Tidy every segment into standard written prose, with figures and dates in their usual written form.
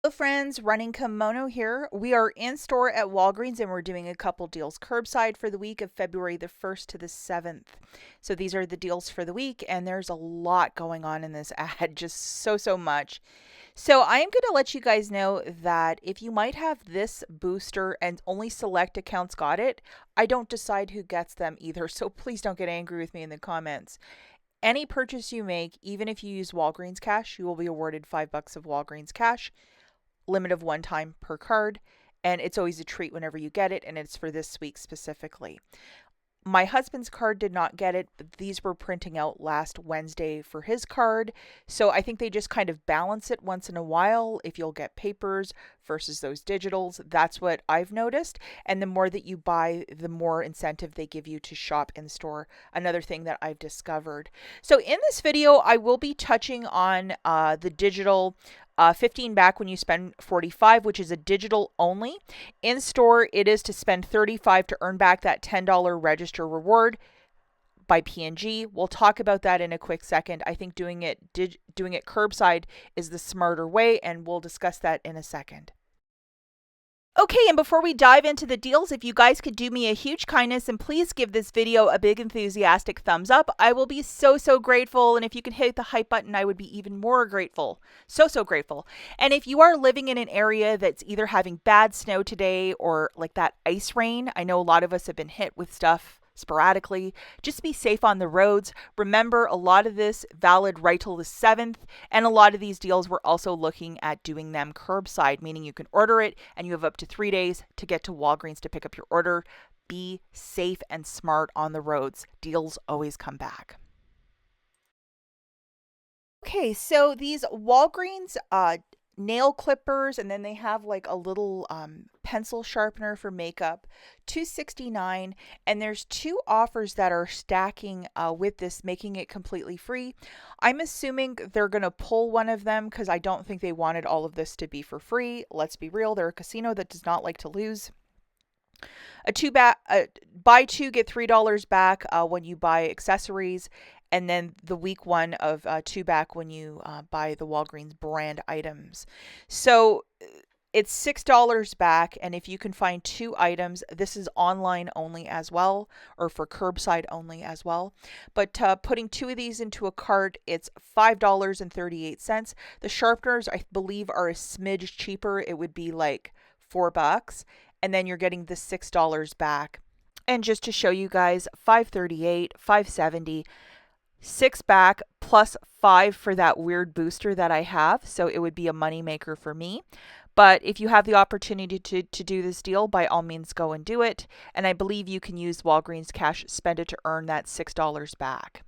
Hello friends, Running Kimono here. We are in store at Walgreens and we're doing a couple deals curbside for the week of February the 1st to the 7th. So these are the deals for the week and there's a lot going on in this ad, just so much. So I am going to let you guys know that if you might have this booster and only select accounts got it, I don't decide who gets them either. So please don't get angry with me in the comments. Any purchase you make, even if you use Walgreens cash, you will be awarded $5 of Walgreens cash. Limit of one time per card, and it's always a treat whenever you get it, and it's for this week specifically. My husband's card did not get it, but these were printing out last Wednesday for his card. So I think they just kind of balance it once in a while if you'll get papers versus those digitals. That's what I've noticed. And the more that you buy, the more incentive they give you to shop in store. Another thing that I've discovered. So in this video, I will be touching on the digital 15 back when you spend 45, which is a digital only. In store, it is to spend 35 to earn back that $10 register reward by P&G. We'll talk about that in a quick second. I think doing it curbside is the smarter way, and we'll discuss that in a second. Okay, and before we dive into the deals, if you guys could do me a huge kindness and please give this video a big enthusiastic thumbs up, I will be so grateful. And if you can hit the hype button, I would be even more grateful. So grateful. And if you are living in an area that's either having bad snow today or like that ice rain, I know a lot of us have been hit with stuff sporadically. Just be safe on the roads. Remember, a lot of this valid right till the 7th, and a lot of these deals we're also looking at doing them curbside, meaning you can order it and you have up to 3 days to get to Walgreens to pick up your order. Be safe and smart on the roads. Deals always come back. Okay, so these Walgreens nail clippers, and then they have like a little pencil sharpener for makeup, $2.69, and there's two offers that are stacking with this, making it completely free. I'm assuming they're going to pull one of them because I don't think they wanted all of this to be for free. Let's be real, they're a casino that does not like to lose. Buy two, get $3 back when you buy accessories, and then the week one of 2 back when you buy the Walgreens brand items. So it's $6 back, and if you can find 2 items, this is online only as well, or for curbside only as well. But putting 2 of these into a cart, it's $5.38. The sharpeners, I believe, are a smidge cheaper. It would be like $4, and then you're getting the $6 back. And just to show you guys, $5.38, $5.70. 6 back plus 5 for that weird booster that I have. So it would be a money maker for me. But if you have the opportunity to do this deal, by all means go and do it. And I believe you can use Walgreens cash, spend it to earn that $6 back.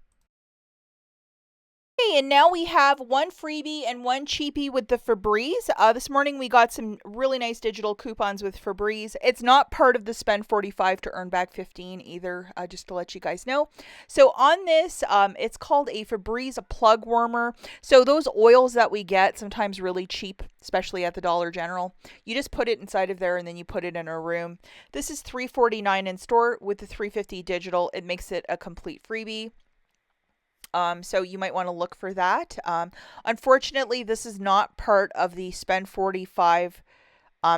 Okay, and now we have one freebie and one cheapie with the Febreze. This morning we got some really nice digital coupons with Febreze. It's not part of the spend 45 to earn back 15 either, just to let you guys know. So on this, it's called a Febreze plug warmer. So those oils that we get, sometimes really cheap, especially at the Dollar General, you just put it inside of there and then you put it in a room. This is $3.49 in store with the $3.50 digital. It makes it a complete freebie. So you might want to look for that. Unfortunately, this is not part of the spend 45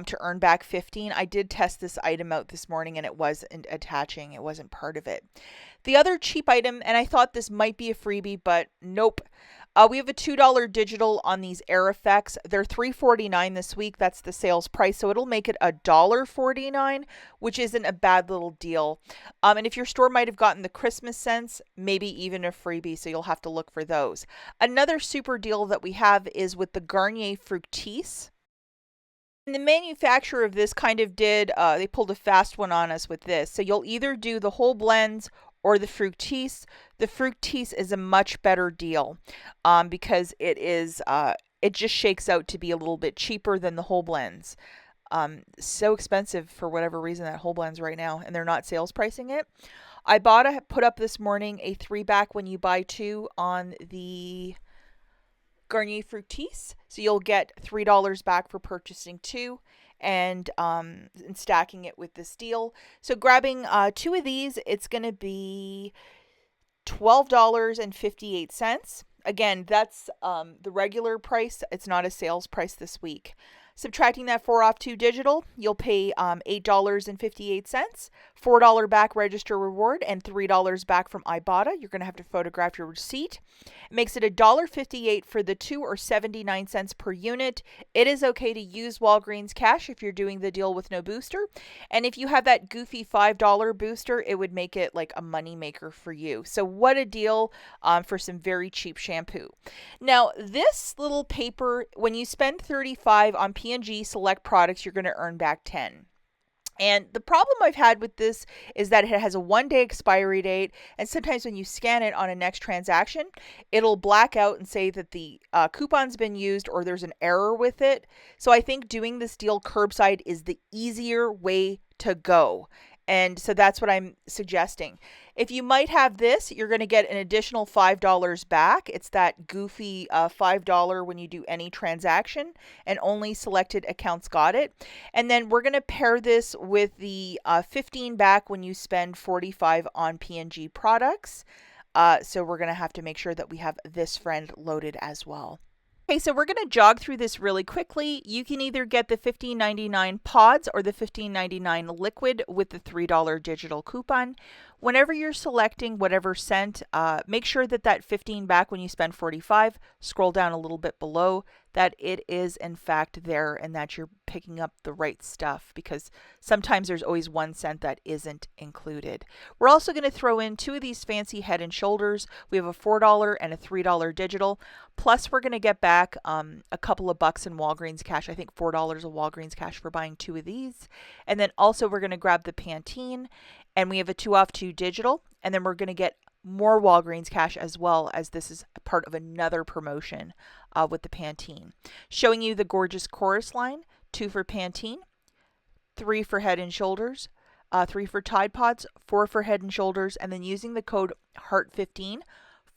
to earn back 15. I did test this item out this morning and it wasn't attaching. It wasn't part of it. The other cheap item, and I thought this might be a freebie, but nope. We have a $2 digital on these air effects. They're $3.49 this week. That's the sales price. So it'll make it $1.49, which isn't a bad little deal. And if your store might have gotten the Christmas scents, maybe even a freebie. So you'll have to look for those. Another super deal that we have is with the Garnier Fructis. And the manufacturer of this kind of did, they pulled a fast one on us with this. So you'll either do the whole blends or the Fructis. The Fructis is a much better deal because it just shakes out to be a little bit cheaper than the whole blends. So expensive for whatever reason, that whole blends right now, and they're not sales pricing it. IBOTTA put up this morning a 3 back when you buy 2 on the Garnier Fructis. So you'll get $3 back for purchasing 2. And stacking it with this deal. So grabbing 2 of these, it's going to be $12.58. Again, that's the regular price. It's not a sales price this week. Subtracting that 4 off 2 digital, you'll pay $8.58, $4 back register reward, and $3 back from IBOTTA. You're going to have to photograph your receipt. It makes it $1.58 for the 2 or 79 cents per unit. It is okay to use Walgreens cash if you're doing the deal with no booster. And if you have that goofy $5 booster, it would make it like a money maker for you. So what a deal for some very cheap shampoo. Now, this little paper, when you spend $35 on P&G select products, you're going to earn back $10. And the problem I've had with this is that it has a 1-day expiry date, and sometimes when you scan it on a next transaction, it'll black out and say that the coupon's been used or there's an error with it. So I think doing this deal curbside is the easier way to go. And so that's what I'm suggesting. If you might have this, you're going to get an additional $5 back. It's that goofy $5 when you do any transaction, and only selected accounts got it. And then we're going to pair this with the $15 back when you spend $45 on P&G products. So we're going to have to make sure that we have this friend loaded as well. Okay, so we're going to jog through this really quickly. You can either get the $15.99 pods or the $15.99 liquid with the $3 digital coupon. Whenever you're selecting whatever scent, make sure that that 15 back when you spend 45, scroll down a little bit below, that it is in fact there and that you're picking up the right stuff, because sometimes there's always one scent that isn't included. We're also going to throw in 2 of these fancy Head and Shoulders. We have a $4 and a $3 digital. Plus we're going to get back a couple of bucks in Walgreens cash. I think $4 of Walgreens cash for buying 2 of these. And then also we're going to grab the Pantene, and we have a 2 off 2 digital. And then we're going to get more Walgreens cash, as well as this is part of another promotion with the Pantene. Showing you the gorgeous chorus line, 2 for Pantene, 3 for Head and Shoulders, 3 for Tide Pods, 4 for Head and Shoulders, and then using the code HEART15,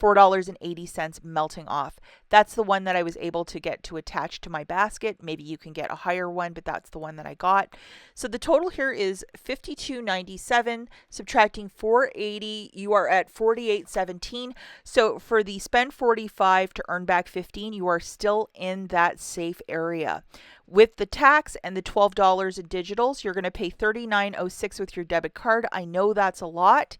$4.80 melting off. That's the one that I was able to get to attach to my basket. Maybe you can get a higher one, but that's the one that I got. So the total here is $52.97. Subtracting $4.80, you are at $48.17. So for the spend $45 to earn back $15, you are still in that safe area. With the tax and the $12 in digitals, you're going to pay $39.06 with your debit card. I know that's a lot.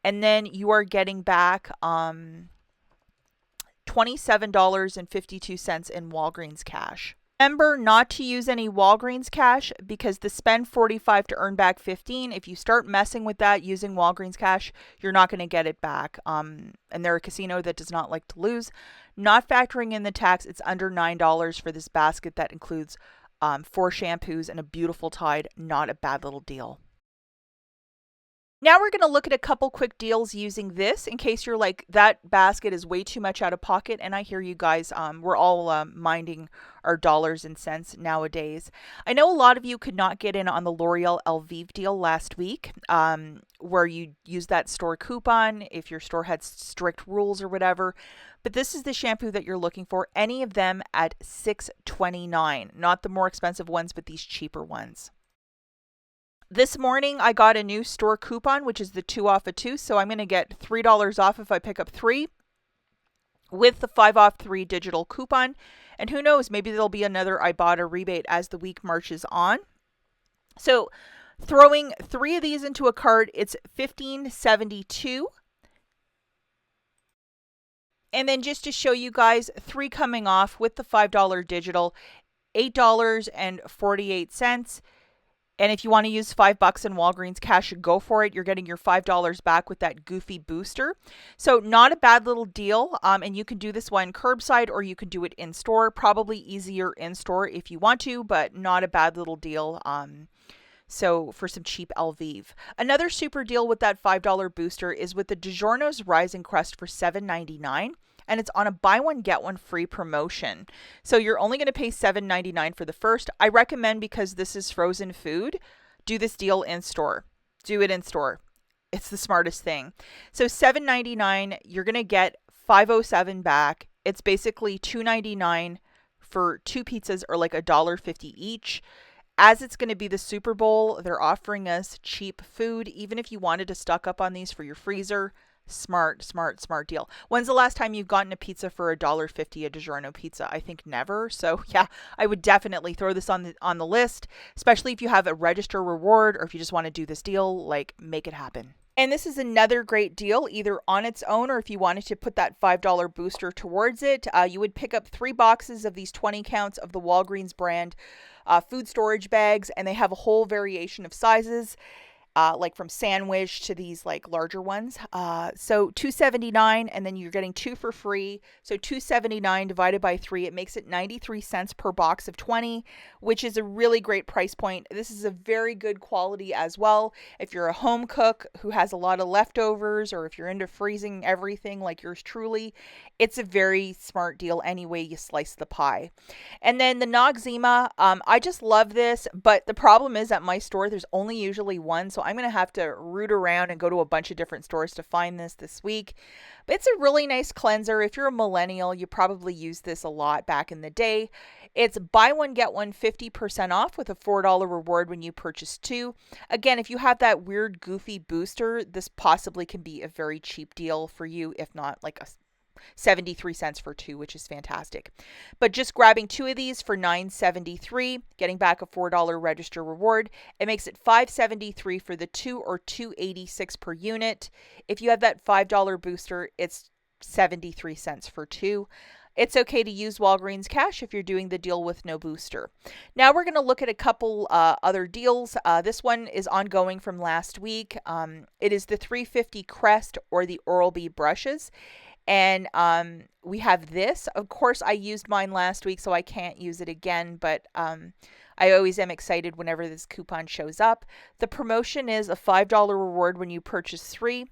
And then you are getting back $27.52 in Walgreens cash. Remember not to use any Walgreens cash, because the spend $45 to earn back $15, if you start messing with that using Walgreens cash, you're not going to get it back. And they're a casino that does not like to lose. Not factoring in the tax, it's under $9 for this basket that includes 4 shampoos and a beautiful Tide. Not a bad little deal. Now we're going to look at a couple quick deals using this, in case you're like, that basket is way too much out of pocket. And I hear you guys, we're all minding our dollars and cents nowadays. I know a lot of you could not get in on the L'Oreal Elvive deal last week, where you use that store coupon if your store had strict rules or whatever. But this is the shampoo that you're looking for. Any of them at $6.29, not the more expensive ones, but these cheaper ones. This morning, I got a new store coupon, which is the 2 off of 2. So I'm going to get $3 off if I pick up 3 with the 5 off 3 digital coupon. And who knows, maybe there'll be another IBOTTA rebate as the week marches on. So throwing 3 of these into a cart, it's $15.72. And then just to show you guys, 3 coming off with the $5 digital, $8.48. And if you want to use $5 in Walgreens cash, go for it. You're getting your $5 back with that goofy booster. So not a bad little deal. And you can do this one curbside, or you can do it in store. Probably easier in store if you want to, but not a bad little deal. So for some cheap Elvive. Another super deal with that $5 booster is with the DiGiorno's Rising Crust for $7.99. And it's on a buy one, get one free promotion. So you're only going to pay $7.99 for the first. I recommend, because this is frozen food, do this deal in store. Do it in store. It's the smartest thing. So $7.99, you're going to get $5.07 back. It's basically $2.99 for 2 pizzas, or like $1.50 each. As it's going to be the Super Bowl, they're offering us cheap food. Even if you wanted to stock up on these for your freezer, Smart, smart, smart deal. When's the last time you've gotten a pizza for $1.50, a DiGiorno pizza? I think never. So yeah, I would definitely throw this on the list, especially if you have a register reward or if you just want to do this deal, like make it happen. And this is another great deal, either on its own or if you wanted to put that $5 booster towards it. You would pick up 3 boxes of these 20 counts of the Walgreens brand food storage bags, and they have a whole variation of sizes. Like from sandwich to these like larger ones. So $2.79, and then you're getting 2 for free. So $2.79 divided by 3, it makes it 93 cents per box of 20, which is a really great price point. This is a very good quality as well. If you're a home cook who has a lot of leftovers, or if you're into freezing everything like yours truly, it's a very smart deal any way you slice the pie. And then the Noxzema, I just love this, but the problem is at my store, there's only usually one, so I'm going to have to root around and go to a bunch of different stores to find this week. But it's a really nice cleanser. If you're a millennial, you probably used this a lot back in the day. It's buy one, get one 50% off with a $4 reward when you purchase 2. Again, if you have that weird, goofy booster, this possibly can be a very cheap deal for you, if not like a 73 cents for 2, which is fantastic. But just grabbing 2 of these for $9.73, getting back a $4 register reward, it makes it $5.73 for the 2, or $2.86 per unit. If you have that $5 booster, it's 73 cents for 2. It's okay to use Walgreens cash if you're doing the deal with no booster. Now we're going to look at a couple other deals. This one is ongoing from last week. It is the 350 Crest or the Oral-B brushes. And we have this. Of course, I used mine last week, so I can't use it again, but I always am excited whenever this coupon shows up. The promotion is a $5 reward when you purchase 3.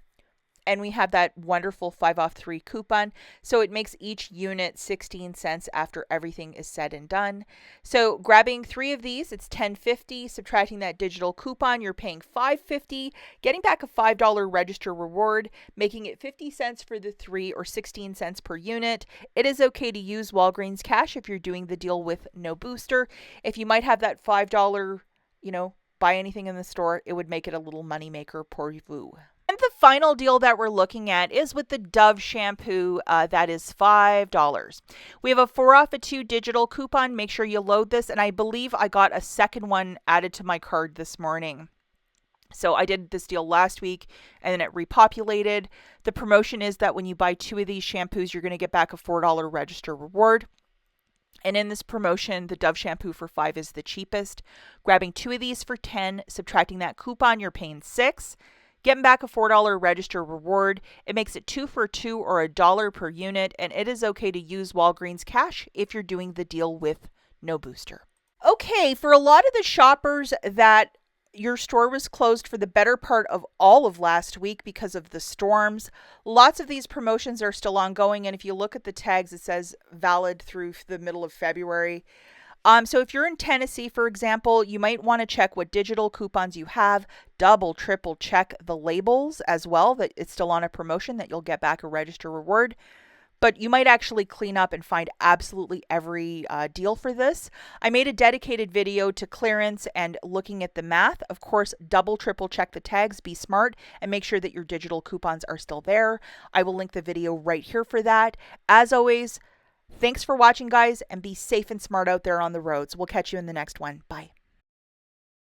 And we have that wonderful 5 off 3 coupon. So it makes each unit 16 cents after everything is said and done. So grabbing 3 of these, it's $10.50. Subtracting that digital coupon, you're paying $5.50. Getting back a $5 register reward, making it 50 cents for the 3, or 16 cents per unit. It is okay to use Walgreens cash if you're doing the deal with no booster. If you might have that $5, buy anything in the store, it would make it a little moneymaker pour vous. And the final deal that we're looking at is with the Dove shampoo. That is $5. We have a 4 off of 2 digital coupon. Make sure you load this. And I believe I got a second one added to my card this morning. So I did this deal last week and then it repopulated. The promotion is that when you buy 2 of these shampoos, you're going to get back a $4 register reward. And in this promotion, the Dove shampoo for $5 is the cheapest. Grabbing 2 of these for $10, subtracting that coupon, you're paying $6. Getting back a $4 register reward. It makes it 2 for 2, or $1 per unit, and it is okay to use Walgreens cash if you're doing the deal with no booster. Okay, for a lot of the shoppers that your store was closed for the better part of all of last week because of the storms, lots of these promotions are still ongoing, and if you look at the tags, it says valid through the middle of February. So if you're in Tennessee, for example, you might want to check what digital coupons you have. Double, triple check the labels as well, that it's still on a promotion, that you'll get back a register reward. But you might actually clean up and find absolutely every deal for this. I made a dedicated video to clearance and looking at the math. Of course, double, triple check the tags, be smart, and make sure that your digital coupons are still there. I will link the video right here for that. As always, thanks for watching, guys, and be safe and smart out there on the roads. We'll catch you in the next one. Bye.